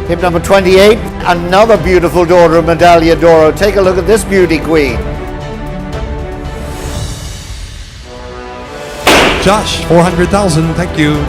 Hip number 28, another beautiful daughter of Medaglia d'Oro. Take a look at this beauty queen. Josh, 400,000, thank you.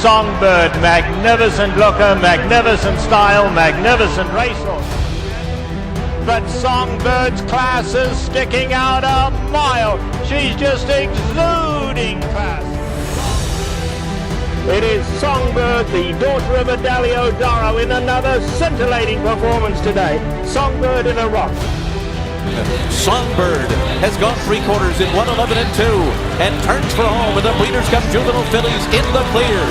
Songbird, magnificent looker, magnificent style, magnificent racehorse. But Songbird's class is sticking out a mile. She's just exuding class. It is Songbird, the daughter of Medaglia d'Oro, in another scintillating performance today. Songbird in a rock. Songbird has gone 3/4 in 1:11 and 2 and turns for home with the Breeders' Cup Juvenile fillies in the clear.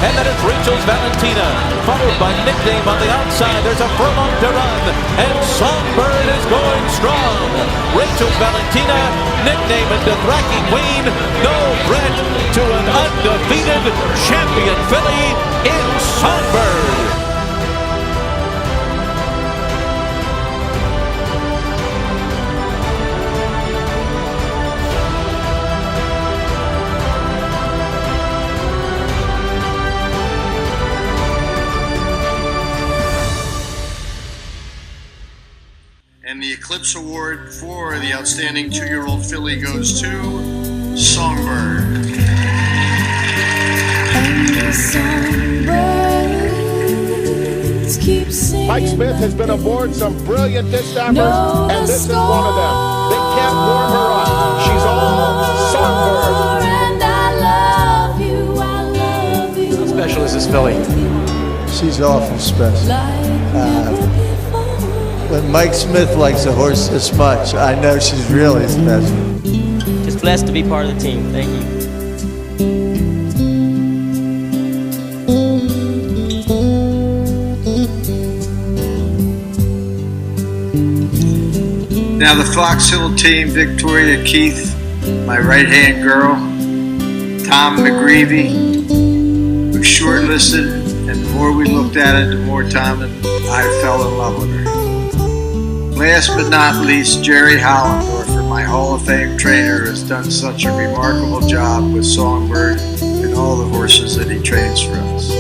And then it's Rachel's Valentina, followed by Nickname on the outside. There's a furlong to run, and Songbird is going strong. Rachel's Valentina, Nickname and Dothraki Queen, no threat to an undefeated champion filly in Songbird. And the Eclipse Award for the outstanding 2-year-old filly goes to Songbird. Mike Smith has been aboard some brilliant disstaffers, and this is one of them. They can't warm her up. She's all Songbird. How special is this filly? She's awful special. When Mike Smith likes a horse this much, I know she's really special. Just blessed to be part of the team. Thank you. Now the Fox Hill team, Victoria Keith, my right-hand girl, Tom McGreevy, who shortlisted, and the more we looked at it, the more Tom and I fell in love with her. Last but not least, Jerry Hollendorfer, my Hall of Fame trainer, has done such a remarkable job with Songbird and all the horses that he trains for us.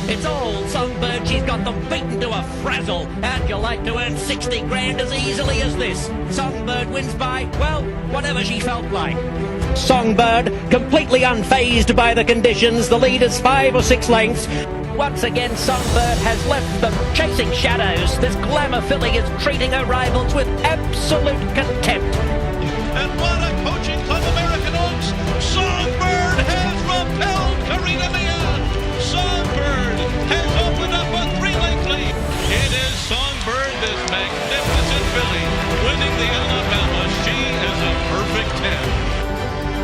It's old Songbird, she's got them beaten to a frazzle. How'd you like to earn 60 grand as easily as this? Songbird wins by, well, whatever she felt like. Songbird, completely unfazed by the conditions, the lead is 5 or 6 lengths. Once again, Songbird has left them chasing shadows. This glamour filly is treating her rivals with absolute contempt. And what a coaching club, American Oaks! Songbird has repelled Karina Mia! Songbird has opened up a 3-length lead. It is Songbird, this magnificent filly, winning the Alabama. She is a perfect 10.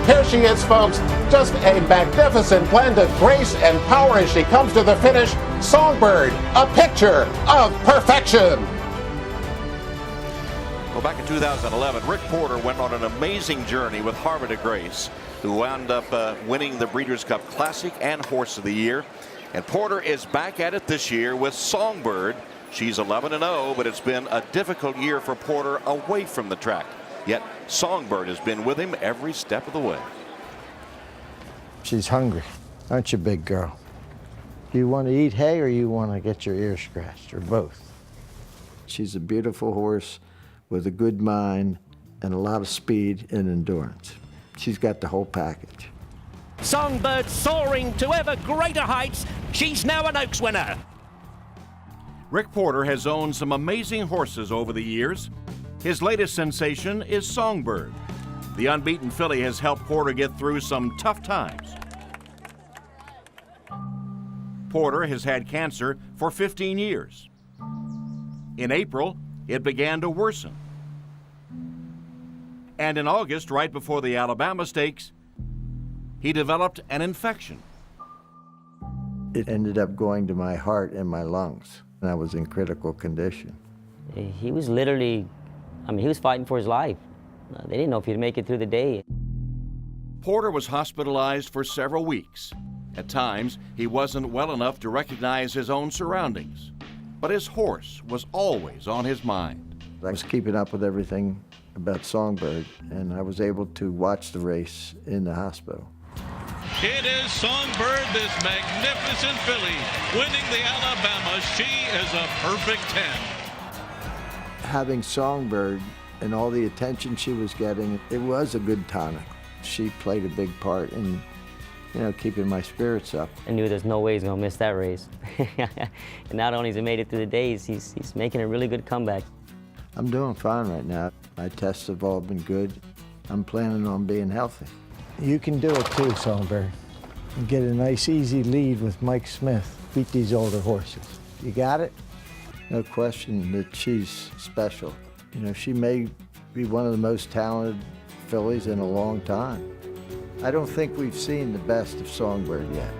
Here she is, folks. Just a magnificent blend of grace and power as she comes to the finish. Songbird, a picture of perfection. Well, back in 2011, Rick Porter went on an amazing journey with Harvard of Grace, who wound up winning the Breeders' Cup Classic and Horse of the Year. And Porter is back at it this year with Songbird. She's 11-0, but it's been a difficult year for Porter away from the track. Yet Songbird has been with him every step of the way. She's hungry, aren't you, big girl? Do you want to eat hay or you want to get your ear scratched, or both? She's a beautiful horse with a good mind and a lot of speed and endurance. She's got the whole package. Songbird soaring to ever greater heights. She's now an Oaks winner. Rick Porter has owned some amazing horses over the years. His latest sensation is Songbird. The unbeaten filly has helped Porter get through some tough times. Porter has had cancer for 15 years. In April, it began to worsen. And in August, right before the Alabama Stakes, he developed an infection. It ended up going to my heart and my lungs, and I was in critical condition. He was literally, he was fighting for his life. They didn't know if he'd make it through the day. Porter was hospitalized for several weeks. At times, he wasn't well enough to recognize his own surroundings, but his horse was always on his mind. I was keeping up with everything about Songbird, and I was able to watch the race in the hospital. It is Songbird, this magnificent filly, winning the Alabama. She is a perfect 10. Having Songbird and all the attention she was getting, it was a good tonic. She played a big part in, keeping my spirits up. I knew there's no way he's gonna miss that race. And not only has he made it through the days, he's making a really good comeback. I'm doing fine right now. My tests have all been good. I'm planning on being healthy. You can do it too, Songbird. And get a nice, easy lead with Mike Smith. Beat these older horses. You got it? No question that she's special. She may be one of the most talented fillies in a long time. I don't think we've seen the best of Songbird yet.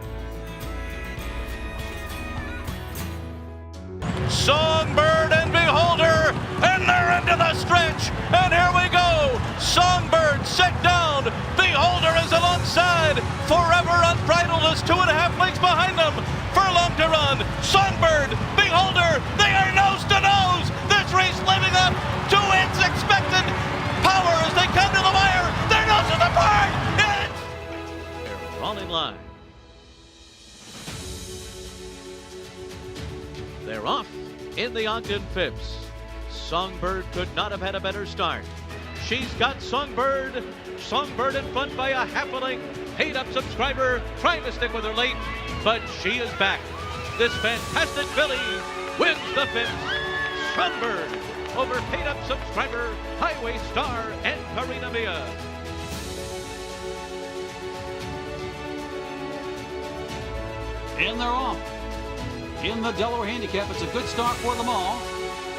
Songbird and Beholder, and they're into the stretch, and here we go. Songbird set down, Beholder is alongside, Forever Unbridled is 2.5 lengths behind them. Furlong to run, Songbird, Beholder, they are nose to nose. This race living up to its expected power as they come to the wire. Their noses apart. They're all in line. They're off in the Ogden Phipps. Songbird could not have had a better start. She's got Songbird in front by a half a length. Paid-up subscriber trying to stick with her late, but she is back. This fantastic filly wins the Phipps. Songbird over paid-up subscriber, Highway Star, and Karina Mia. And they're off. In the Delaware Handicap, it's a good start for them all.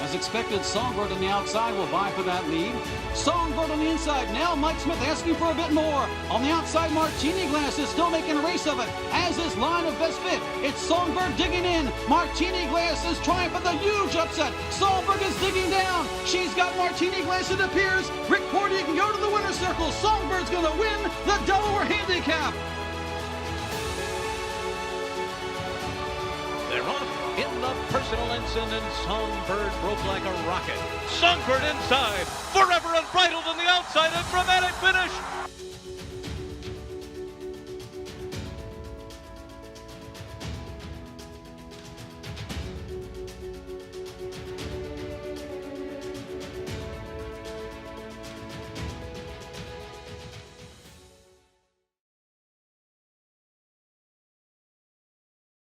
As expected, Songbird on the outside will vie for that lead. Songbird on the inside. Now Mike Smith asking for a bit more. On the outside, Martini Glass is still making a race of it, as is Line of Best Fit. It's Songbird digging in. Martini Glass is trying for the huge upset. Songbird is digging down. She's got Martini Glass, it appears. Rick Porter, you can go to the winner's circle. Songbird's going to win the Delaware Handicap. They're off in the personal ensign, and Songbird broke like a rocket. Songbird inside, Forever Unbridled on the outside, and dramatic finish.